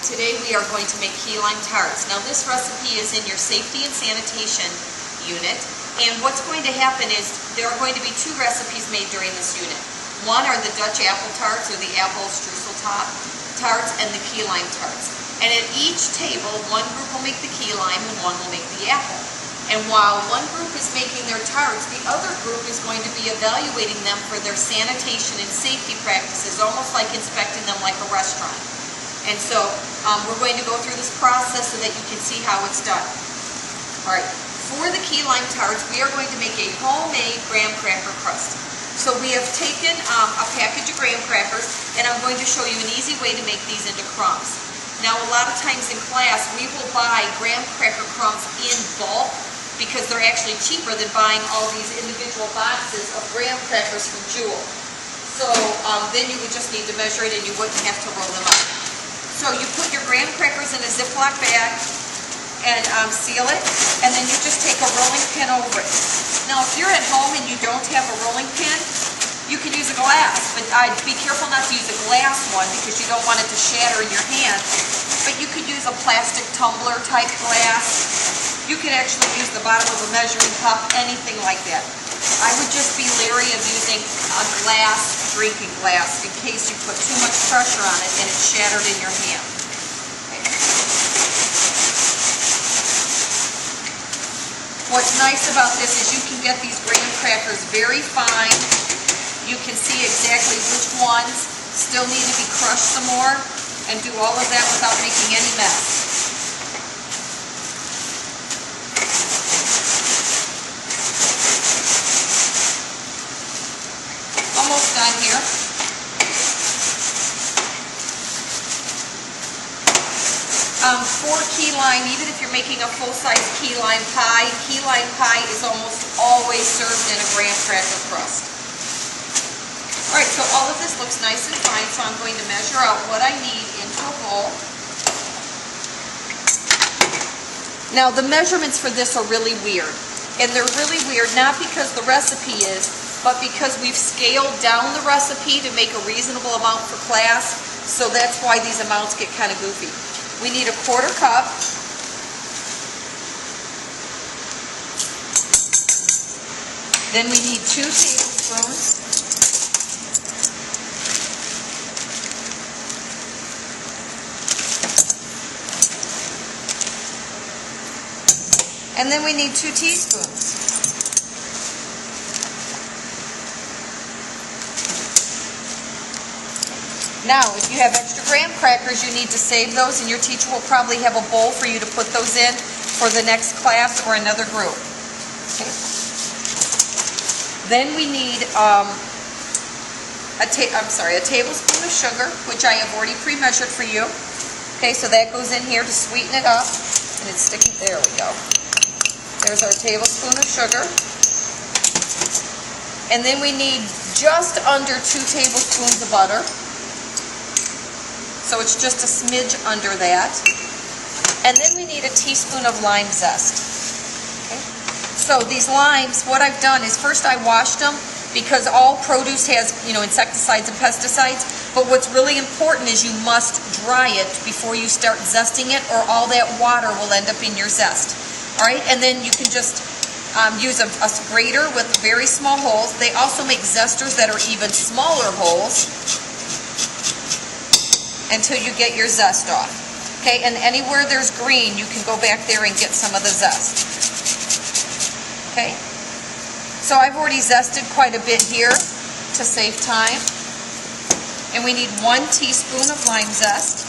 Today we are going to make key lime tarts. Now this recipe is in your safety and sanitation unit, and what's going to happen is there are going to be two recipes made during this unit. One are the Dutch apple tarts, or the apple streusel tarts, and the key lime tarts. And at each table, one group will make the key lime and one will make the apple. And while one group is making their tarts, the other group is going to be evaluating them for their sanitation and safety practices, almost like inspecting them like a restaurant. And so we're going to go through this process so that you can see how it's done. All right, for the key lime tarts, we are going to make a homemade graham cracker crust. So we have taken a package of graham crackers, and I'm going to show you an easy way to make these into crumbs. Now, a lot of times in class, we will buy graham cracker crumbs in bulk because they're actually cheaper than buying all these individual boxes of graham crackers from Jewel. So then you would just need to measure it and you wouldn't have to roll them up. So you put your graham crackers in a Ziploc bag and seal it, and then you just take a rolling pin over it. Now, if you're at home and you don't have a rolling pin, you can use a glass, but I'd be careful not to use a glass one because you don't want it to shatter in your hand. But you could use a plastic tumbler type glass. You could actually use the bottom of a measuring cup, anything like that. I would just be leery of using a glass, drinking glass, in case you put too much pressure on it and it's shattered in your hand. Okay. What's nice about this is you can get these graham crackers very fine. You can see exactly which ones still need to be crushed some more, and do all of that without making any mess. Almost done here. For key lime, even if you're making a full-size key lime pie is almost always served in a graham cracker crust. Alright, so all of this looks nice and fine, so I'm going to measure out what I need into a bowl. Now, the measurements for this are really weird. And they're really weird not because the recipe is, but because we've scaled down the recipe to make a reasonable amount for class, so that's why these amounts get kind of goofy. We need a 1/4 cup. Then we need 2 tablespoons. And then we need 2 teaspoons. Now, if you have extra graham crackers, you need to save those, and your teacher will probably have a bowl for you to put those in for the next class or another group. Okay. Then we need a tablespoon of sugar, which I have already pre-measured for you. Okay, so that goes in here to sweeten it up, and it's sticking. There we go. There's our tablespoon of sugar. And then we need just under 2 tablespoons of butter. So it's just a smidge under that. And then we need a teaspoon of lime zest. Okay? So these limes, what I've done is first I washed them because all produce has, insecticides and pesticides. But what's really important is you must dry it before you start zesting it, or all that water will end up in your zest. All right, and then you can just use a grater with very small holes. They also make zesters that are even smaller holes until you get your zest off. Okay, and anywhere there's green, you can go back there and get some of the zest. Okay, so I've already zested quite a bit here to save time. And we need 1 teaspoon of lime zest.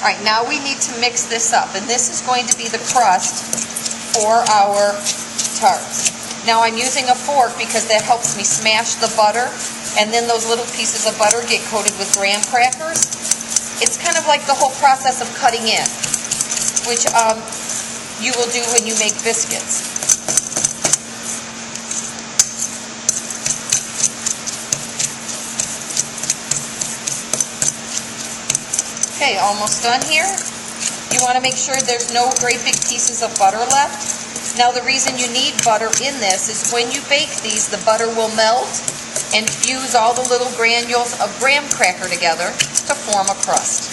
All right, now we need to mix this up, and this is going to be the crust for our tarts. Now I'm using a fork because that helps me smash the butter, and then those little pieces of butter get coated with graham crackers. It's kind of like the whole process of cutting in, which you will do when you make biscuits. Okay, almost done here. You want to make sure there's no great big pieces of butter left. Now the reason you need butter in this is when you bake these, the butter will melt and fuse all the little granules of graham cracker together to form a crust.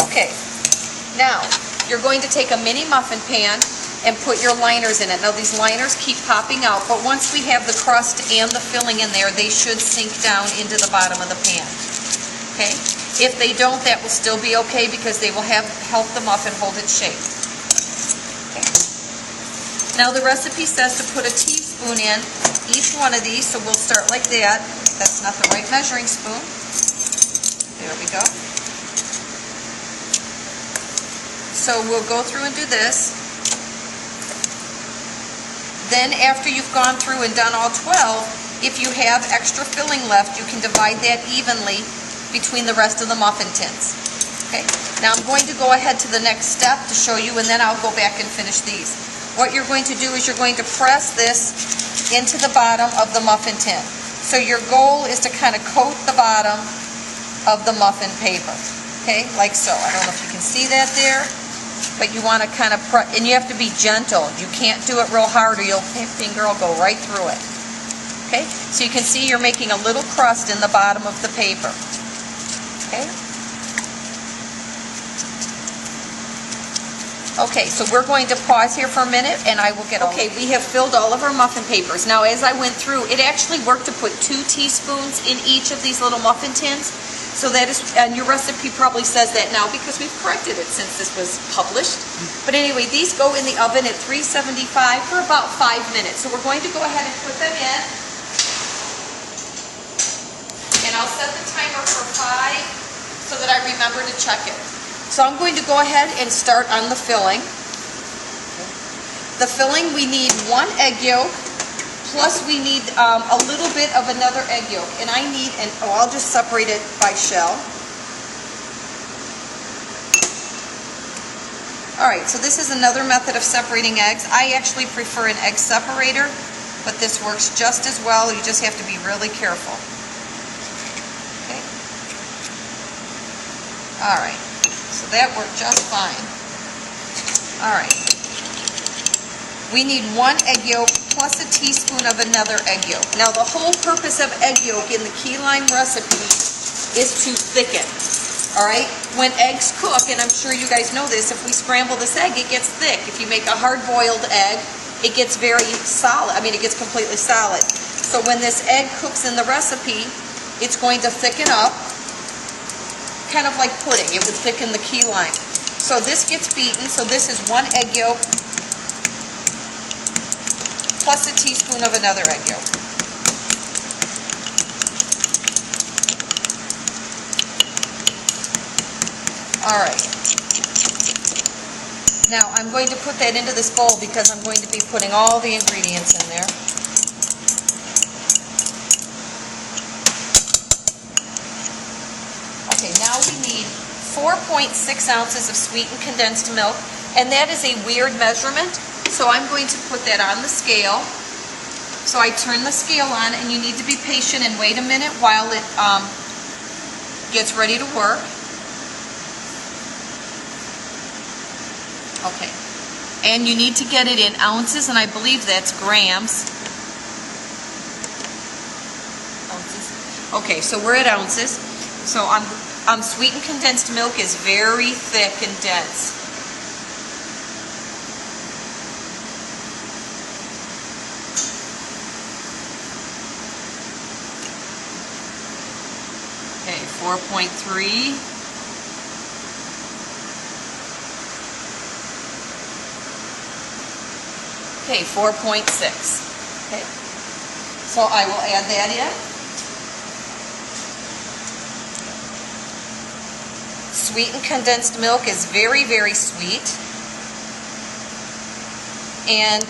Okay, now you're going to take a mini muffin pan and put your liners in it. Now these liners keep popping out, but once we have the crust and the filling in there, they should sink down into the bottom of the pan. Okay? If they don't, that will still be okay because they will help the muffin hold its shape. Okay. Now the recipe says to put a teaspoon in each one of these, so we'll start like that. That's not the right measuring spoon. There we go. So we'll go through and do this. Then after you've gone through and done all 12, if you have extra filling left, you can divide that evenly between the rest of the muffin tins. Okay. Now I'm going to go ahead to the next step to show you, and then I'll go back and finish these. What you're going to do is you're going to press this into the bottom of the muffin tin. So your goal is to kind of coat the bottom of the muffin paper. Okay, like so. I don't know if you can see that there, but you want to kind of press, and you have to be gentle. You can't do it real hard or your finger will go right through it. Okay, so you can see you're making a little crust in the bottom of the paper. Okay. Okay, so we're going to pause here for a minute and I will get okay, we have filled all of our muffin papers. Now as I went through, it actually worked to put 2 teaspoons in each of these little muffin tins. So that is, and your recipe probably says that now because we've corrected it since this was published. But anyway, these go in the oven at 375 for about 5 minutes. So we're going to go ahead and put them in. And I'll set the timer for 5 so that I remember to check it. So I'm going to go ahead and start on the filling. The filling, we need 1 egg yolk, plus we need a little bit of another egg yolk. And I need, I'll just separate it by shell. Alright, so this is another method of separating eggs. I actually prefer an egg separator, but this works just as well. You just have to be really careful. Okay. Alright, so that worked just fine. Alright. We need 1 egg yolk plus a teaspoon of another egg yolk. Now the whole purpose of egg yolk in the key lime recipe is to thicken. Alright? When eggs cook, and I'm sure you guys know this, if we scramble this egg, it gets thick. If you make a hard-boiled egg, it gets very solid. I mean, it gets completely solid. So when this egg cooks in the recipe, it's going to thicken up, kind of like pudding. It would thicken the key lime. So this gets beaten. So this is 1 egg yolk plus a teaspoon of another egg yolk. Alright. Now I'm going to put that into this bowl because I'm going to be putting all the ingredients in there. Okay, now we need 4.6 ounces of sweetened condensed milk, and that is a weird measurement. So I'm going to put that on the scale. So I turn the scale on, and you need to be patient and wait a minute while it gets ready to work. Okay. And you need to get it in ounces, and I believe that's grams. Ounces. Okay, so we're at ounces. So sweetened condensed milk is very thick and dense. Okay, 4.3. Okay, 4.6. Okay, so I will add that in. Sweetened condensed milk is very, very sweet. And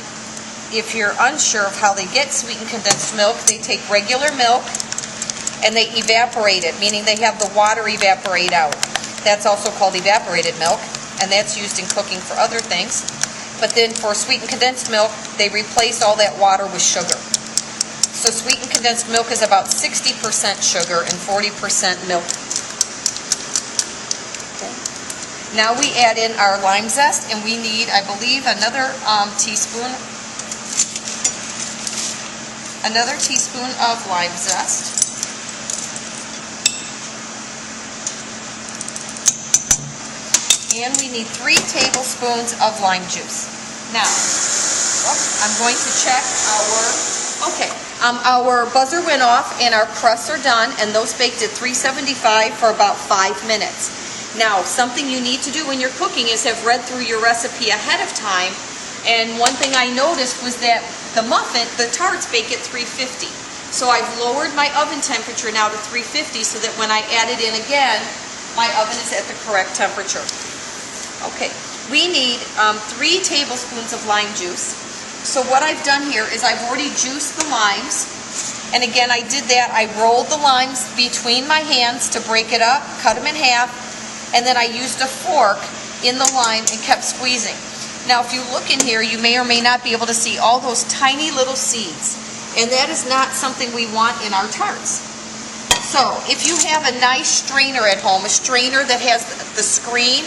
if you're unsure of how they get sweetened condensed milk, they take regular milk and they evaporate it, meaning they have the water evaporate out. That's also called evaporated milk, and that's used in cooking for other things. But then for sweetened condensed milk, they replace all that water with sugar. So sweetened condensed milk is about 60% sugar and 40% milk. Okay. Now we add in our lime zest, and we need, I believe, another teaspoon of lime zest. And we need 3 tablespoons of lime juice. Now, I'm going to check our buzzer went off and our crusts are done, and those baked at 375 for about 5 minutes. Now, something you need to do when you're cooking is have read through your recipe ahead of time, and one thing I noticed was that the tarts bake at 350. So I've lowered my oven temperature now to 350 so that when I add it in again, my oven is at the correct temperature. Okay, we need 3 tablespoons of lime juice. So what I've done here is I've already juiced the limes. And again, I did that. I rolled the limes between my hands to break it up, cut them in half, and then I used a fork in the lime and kept squeezing. Now, if you look in here, you may or may not be able to see all those tiny little seeds. And that is not something we want in our tarts. So, if you have a nice strainer at home, a strainer that has the screen,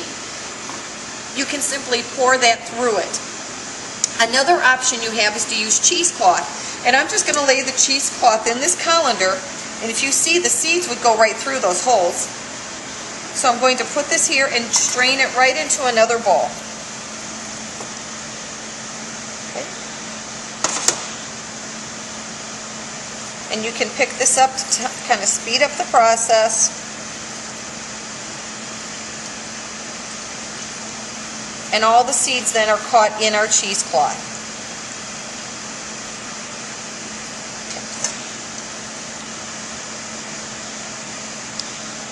you can simply pour that through it. Another option you have is to use cheesecloth. And I'm just going to lay the cheesecloth in this colander, and if you see, the seeds would go right through those holes. So I'm going to put this here and strain it right into another bowl. Okay. And you can pick this up to kind of speed up the process. And all the seeds then are caught in our cheesecloth.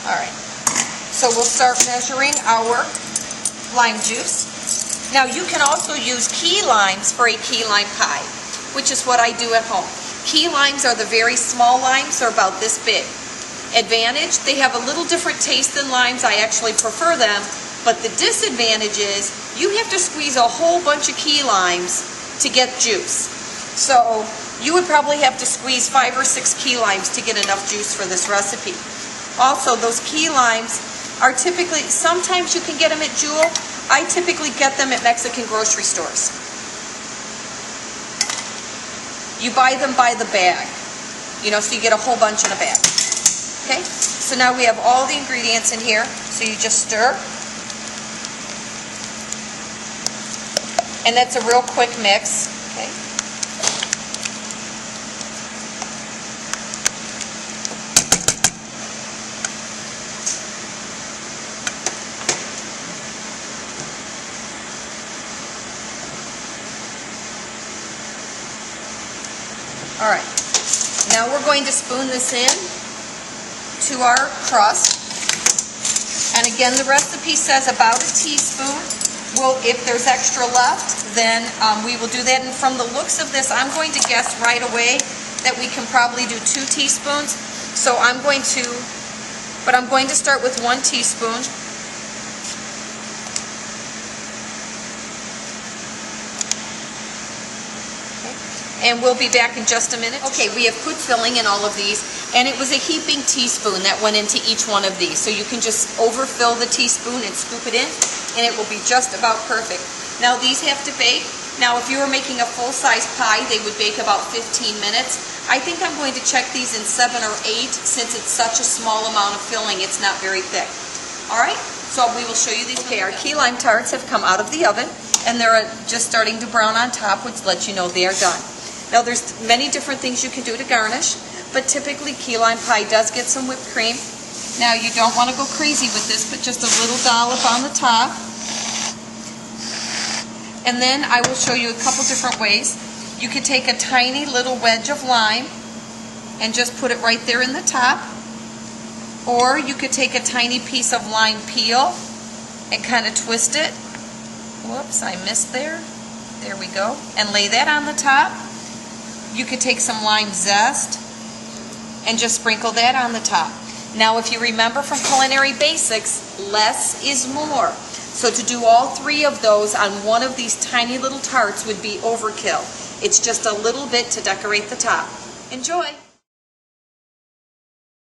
All right, so we'll start measuring our lime juice. Now you can also use key limes for a key lime pie, which is what I do at home. Key limes are the very small limes, they're about this big. Advantage, they have a little different taste than limes. I actually prefer them. But the disadvantage is you have to squeeze a whole bunch of key limes to get juice. So you would probably have to squeeze 5 or 6 key limes to get enough juice for this recipe. Also, those key limes are typically, sometimes you can get them at Jewel. I typically get them at Mexican grocery stores. You buy them by the bag, so you get a whole bunch in a bag. Okay, so now we have all the ingredients in here. So you just stir. And that's a real quick mix. Okay. All right. Now we're going to spoon this in to our crust. And again, the recipe says about a teaspoon. Well, if there's extra left, then we will do that. And from the looks of this, I'm going to guess right away that we can probably do 2 teaspoons. So I'm going to start with 1 teaspoon. And we'll be back in just a minute. Okay, we have put filling in all of these, and it was a heaping teaspoon that went into each one of these. So you can just overfill the teaspoon and scoop it in, and it will be just about perfect. Now these have to bake. Now if you were making a full-size pie, they would bake about 15 minutes. I think I'm going to check these in 7 or 8 since it's such a small amount of filling, it's not very thick. All right, so we will show you these. Okay, our key lime tarts have come out of the oven, and they're just starting to brown on top, which lets you know they are done. Now there's many different things you can do to garnish, but typically key lime pie does get some whipped cream. Now you don't want to go crazy with this, but just a little dollop on the top. And then I will show you a couple different ways. You could take a tiny little wedge of lime and just put it right there in the top. Or you could take a tiny piece of lime peel and kind of twist it. Whoops, I missed there. There we go. And lay that on the top. You could take some lime zest and just sprinkle that on the top. Now, if you remember from Culinary Basics, less is more. So to do all 3 of those on one of these tiny little tarts would be overkill. It's just a little bit to decorate the top. Enjoy!